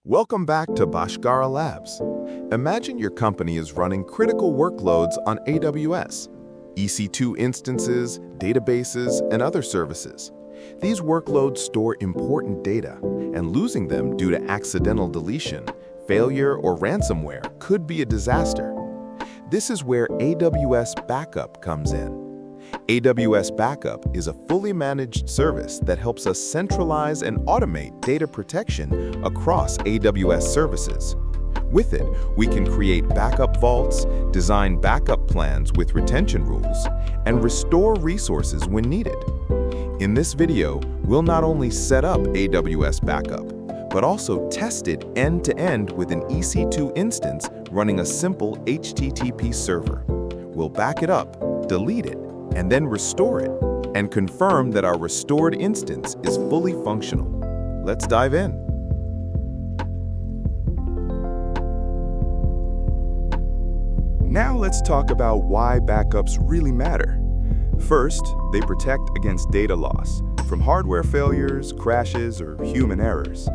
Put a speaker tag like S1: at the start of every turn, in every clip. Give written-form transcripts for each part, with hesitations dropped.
S1: Welcome back to Bhagaskara Labs. Imagine your company is running critical workloads on AWS, EC2 instances, databases, and other services. These workloads store important data, and losing them due to accidental deletion, failure, or ransomware could be a disaster. This is where AWS Backup comes in. AWS Backup is a fully managed service that helps us centralize and automate data protection across AWS services. With it, we can create backup vaults, design backup plans with retention rules, and restore resources when needed. In this video, we'll not only set up AWS Backup, but also test it end-to-end with an EC2 instance running a simple HTTP server. We'll back it up, delete it, and then restore it, and confirm that our restored instance is fully functional. Let's dive in. Now let's talk about why backups really matter. First, they protect against data loss from hardware failures, crashes, or human errors.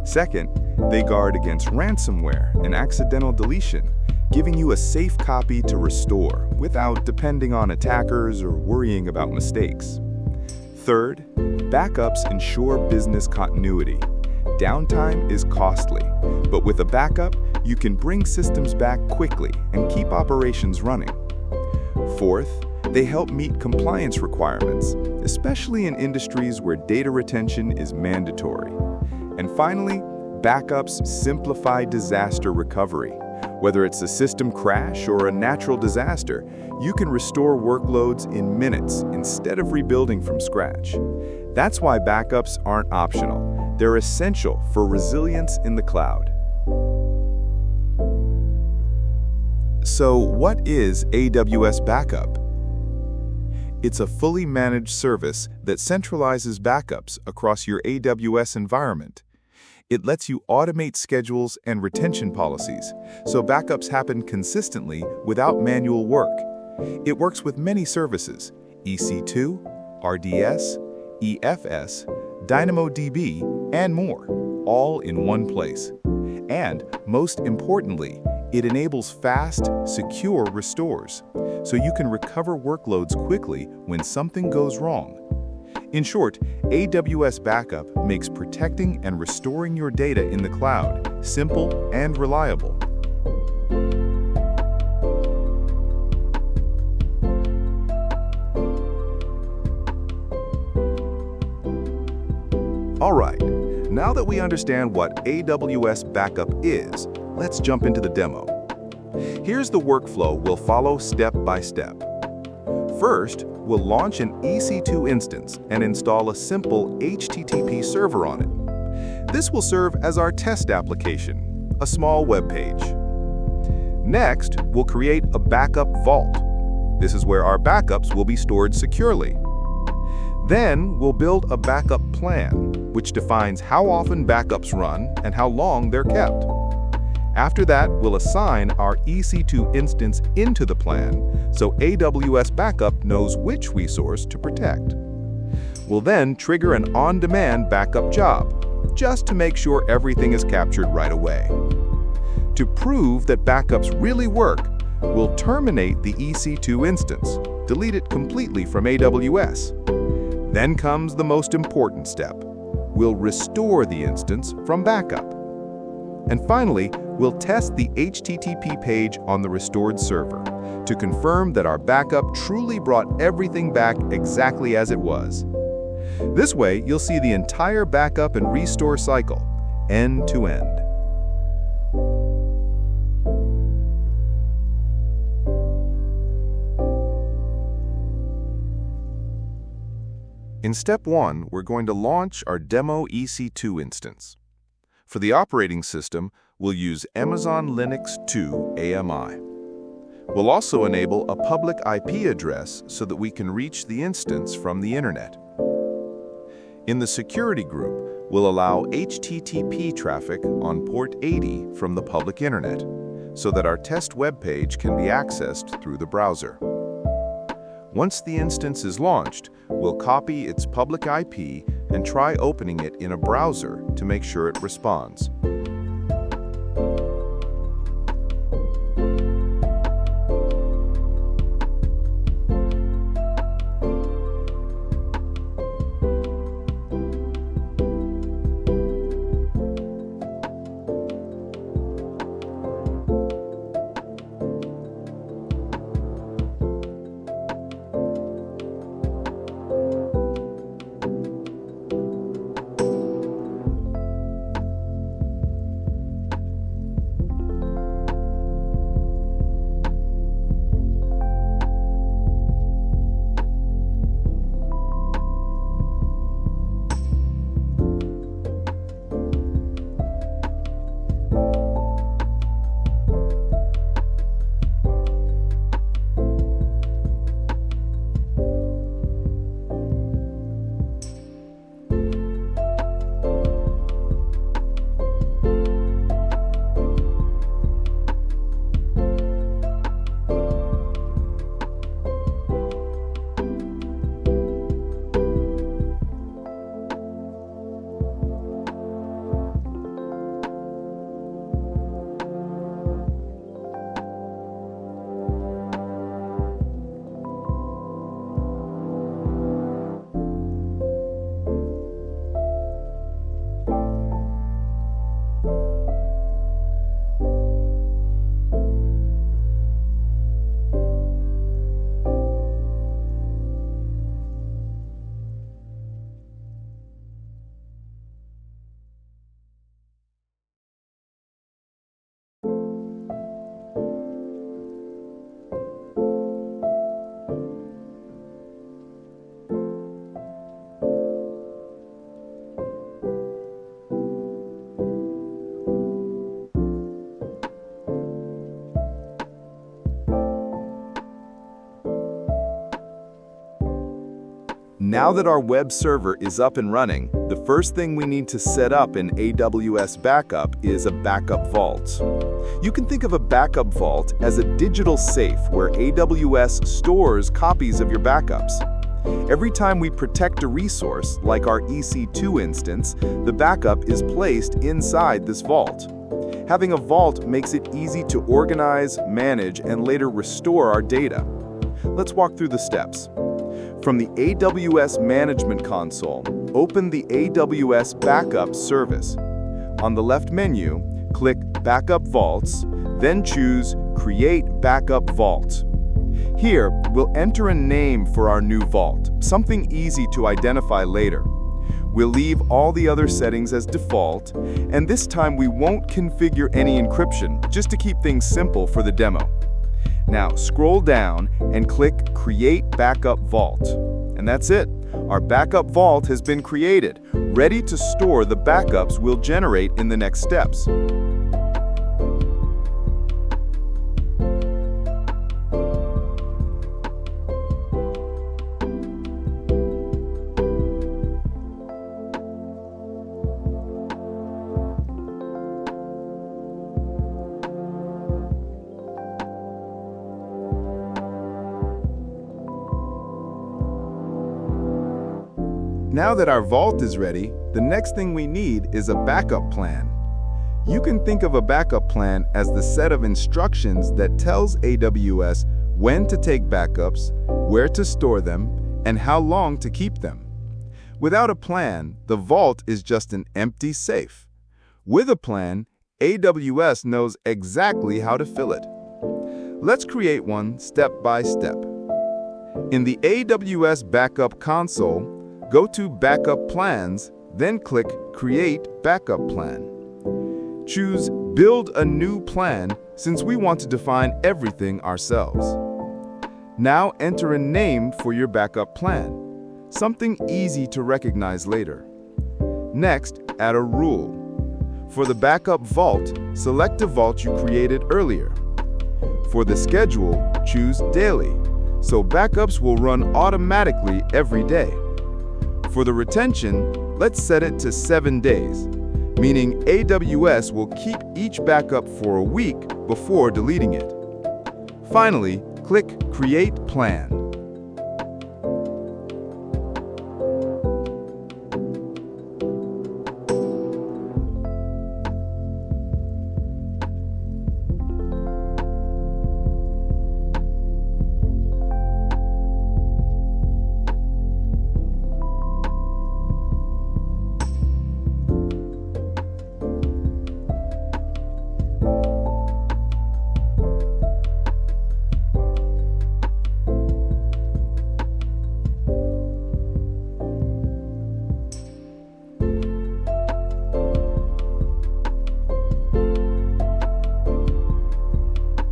S1: Second, they guard against ransomware and accidental deletion, giving you a safe copy to restore without depending on attackers or worrying about mistakes. Third, backups ensure business continuity. Downtime is costly, but with a backup, you can bring systems back quickly and keep operations running. Fourth, they help meet compliance requirements, especially in industries where data retention is mandatory. And finally, backups simplify disaster recovery. Whether it's a system crash or a natural disaster, you can restore workloads in minutes instead of rebuilding from scratch. That's why backups aren't optional. They're essential for resilience in the cloud. So, what is AWS Backup? It's a fully managed service that centralizes backups across your AWS environment. It lets you automate schedules and retention policies, so backups happen consistently without manual work. It works with many services: EC2, RDS, EFS, DynamoDB, and more, all in one place. And most importantly, it enables fast, secure restores, so you can recover workloads quickly when something goes wrong. In short, AWS Backup makes protecting and restoring your data in the cloud simple and reliable. All right, now that we understand what AWS Backup is, let's jump into the demo. Here's the workflow we'll follow step by step. First, we'll launch an EC2 instance and install a simple HTTP server on it. This will serve as our test application, a small web page. Next, we'll create a backup vault. This is where our backups will be stored securely. Then, we'll build a backup plan, which defines how often backups run and how long they're kept. After that, we'll assign our EC2 instance into the plan so AWS Backup knows which resource to protect. We'll then trigger an on-demand backup job, just to make sure everything is captured right away. To prove that backups really work, we'll terminate the EC2 instance, delete it completely from AWS. Then comes the most important step. We'll restore the instance from backup. And finally, we'll test the HTTP page on the restored server to confirm that our backup truly brought everything back exactly as it was. This way, you'll see the entire backup and restore cycle, end to end. In step 1, we're going to launch our demo EC2 instance. For the operating system, we'll use Amazon Linux 2 AMI. We'll also enable a public IP address so that we can reach the instance from the internet. In the security group, we'll allow HTTP traffic on port 80 from the public internet, so that our test web page can be accessed through the browser. Once the instance is launched, we'll copy its public IP and try opening it in a browser to make sure it responds. Now that our web server is up and running, the first thing we need to set up in AWS Backup is a backup vault. You can think of a backup vault as a digital safe where AWS stores copies of your backups. Every time we protect a resource, like our EC2 instance, the backup is placed inside this vault. Having a vault makes it easy to organize, manage, and later restore our data. Let's walk through the steps. From the AWS Management Console, open the AWS Backup service. On the left menu, click Backup Vaults, then choose Create Backup Vault. Here, we'll enter a name for our new vault, something easy to identify later. We'll leave all the other settings as default, and this time we won't configure any encryption, just to keep things simple for the demo. Now, scroll down and click Create Backup Vault. And that's it. Our backup vault has been created, ready to store the backups we'll generate in the next steps. Now that our vault is ready, the next thing we need is a backup plan. You can think of a backup plan as the set of instructions that tells AWS when to take backups, where to store them, and how long to keep them. Without a plan, the vault is just an empty safe. With a plan, AWS knows exactly how to fill it. Let's create one step by step. In the AWS Backup console, go to Backup Plans, then click Create Backup Plan. Choose Build a New Plan since we want to define everything ourselves. Now enter a name for your backup plan, something easy to recognize later. Next, add a rule. For the backup vault, select a vault you created earlier. For the schedule, choose Daily, so backups will run automatically every day. For the retention, let's set it to 7 days, meaning AWS will keep each backup for a week before deleting it. Finally, click Create Plan.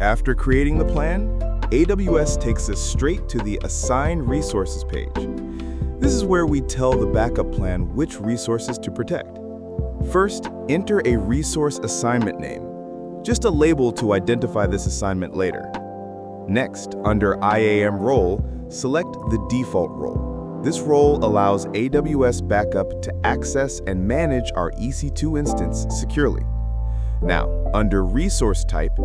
S1: After creating the plan, AWS takes us straight to the Assign Resources page. This is where we tell the backup plan which resources to protect. First, enter a resource assignment name, just a label to identify this assignment later. Next, under IAM role, select the default role. This role allows AWS Backup to access and manage our EC2 instance securely. Now, under Resource Type,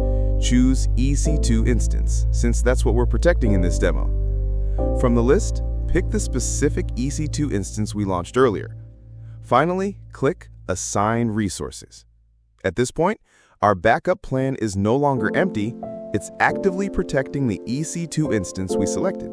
S1: choose EC2 Instance, since that's what we're protecting in this demo. From the list, pick the specific EC2 instance we launched earlier. Finally, click Assign Resources. At this point, our backup plan is no longer empty, it's actively protecting the EC2 instance we selected.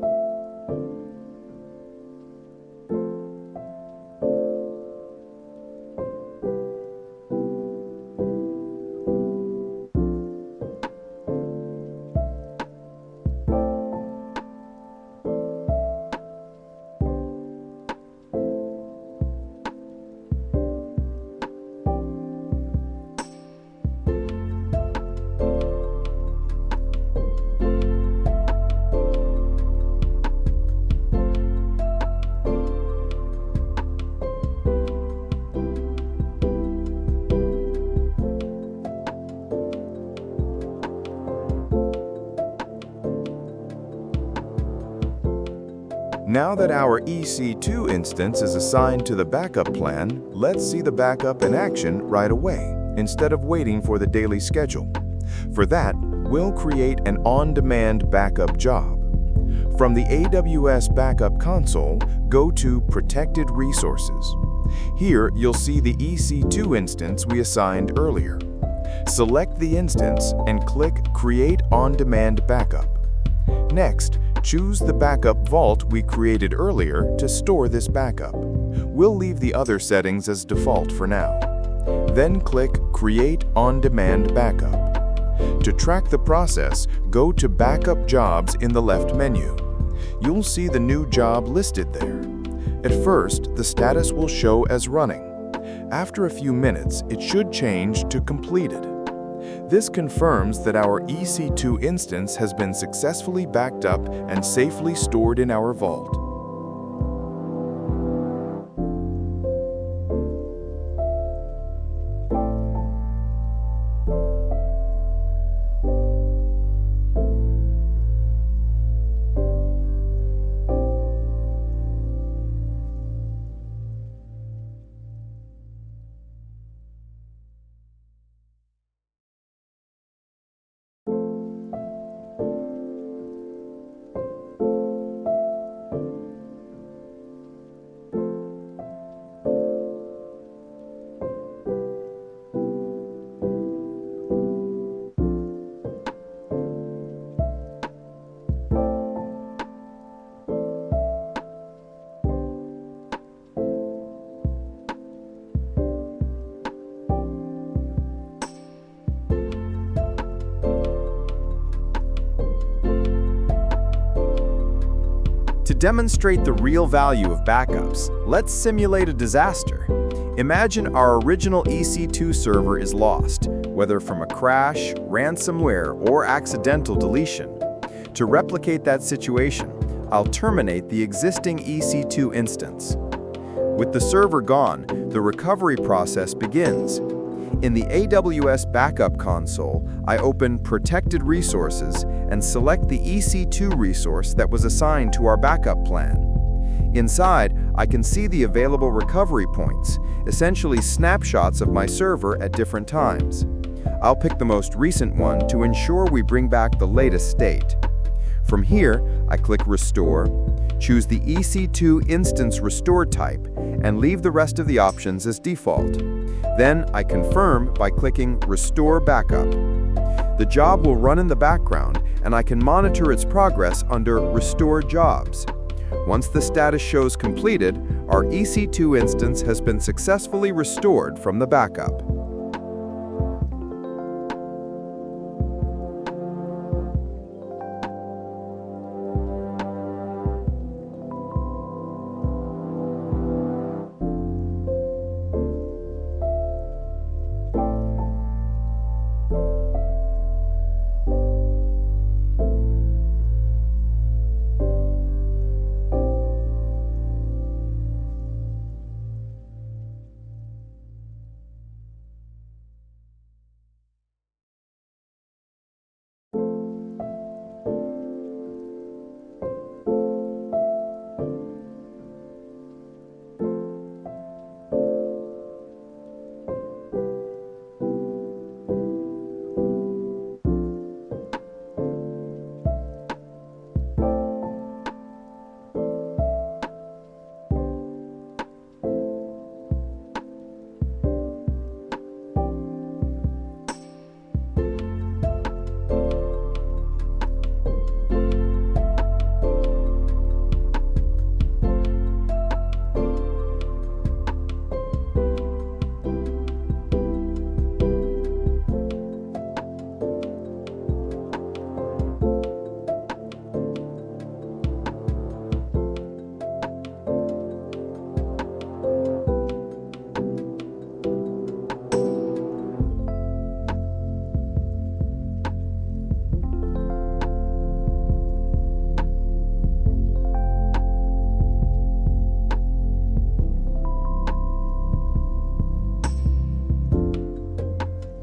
S1: Now that our EC2 instance is assigned to the backup plan, let's see the backup in action right away, instead of waiting for the daily schedule. For that, we'll create an on-demand backup job. From the AWS Backup console, go to Protected Resources. Here, you'll see the EC2 instance we assigned earlier. Select the instance and click Create On-Demand Backup. Next, choose the backup vault we created earlier to store this backup. We'll leave the other settings as default for now. Then click Create On-Demand Backup. To track the process, go to Backup Jobs in the left menu. You'll see the new job listed there. At first, the status will show as running. After a few minutes, it should change to completed. This confirms that our EC2 instance has been successfully backed up and safely stored in our vault.
S2: To demonstrate the real value of backups, let's simulate a disaster. Imagine our original EC2 server is lost, whether from a crash, ransomware, or accidental deletion. To replicate that situation, I'll terminate the existing EC2 instance. With the server gone, the recovery process begins. In the AWS Backup console, I open Protected Resources and select the EC2 resource that was assigned to our backup plan. Inside, I can see the available recovery points, essentially snapshots of my server at different times. I'll pick the most recent one to ensure we bring back the latest state. From here, I click Restore, choose the EC2 instance restore type, and leave the rest of the options as default. Then I confirm by clicking Restore Backup. The job will run in the background, and I can monitor its progress under Restore Jobs. Once the status shows completed, our EC2 instance has been successfully restored from the backup.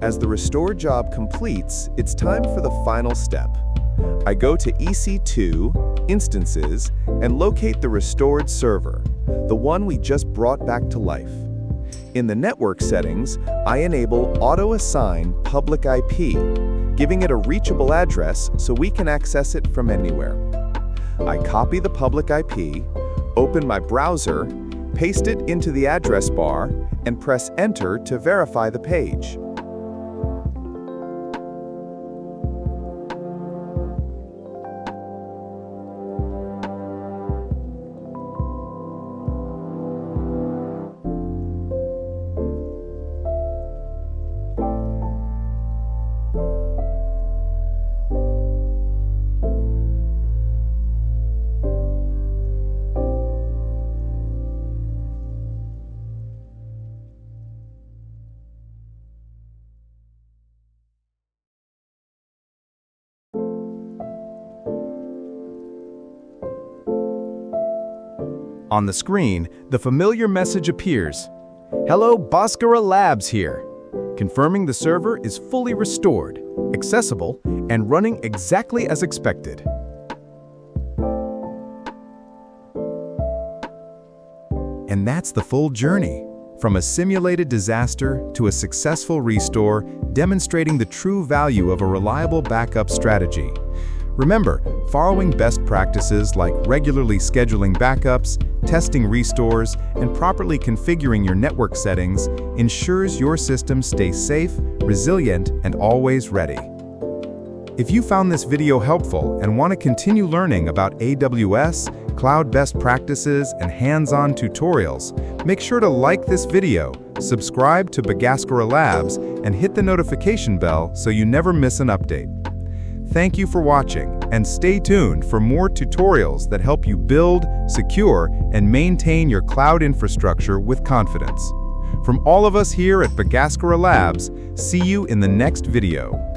S2: As the restore job completes, it's time for the final step. I go to EC2,
S1: instances, and locate the restored server, the one we just brought back to life. In the network settings, I enable auto-assign public IP, giving it a reachable address so we can access it from anywhere. I copy the public IP, open my browser, paste it into the address bar, and press Enter to verify the page.
S2: On the screen, the familiar message appears. Hello, Bhagaskara Labs here. Confirming the server is fully restored, accessible, and running exactly as expected. And that's the full journey, from a simulated disaster to a successful restore, demonstrating the true value of a reliable backup strategy. Remember, following best practices like regularly scheduling backups, testing restores, and properly configuring your network settings ensures your system stays safe, resilient, and always ready. If you found this video helpful and want to continue learning about AWS, cloud best practices, and hands-on tutorials, make sure to like this video, subscribe to Bhagaskara Labs, and hit the notification bell so you never miss an update. Thank you for watching, and stay tuned for more tutorials that help you build, secure, and maintain your cloud infrastructure with confidence. From all of us here at Bhagaskara Labs, see you in the next video.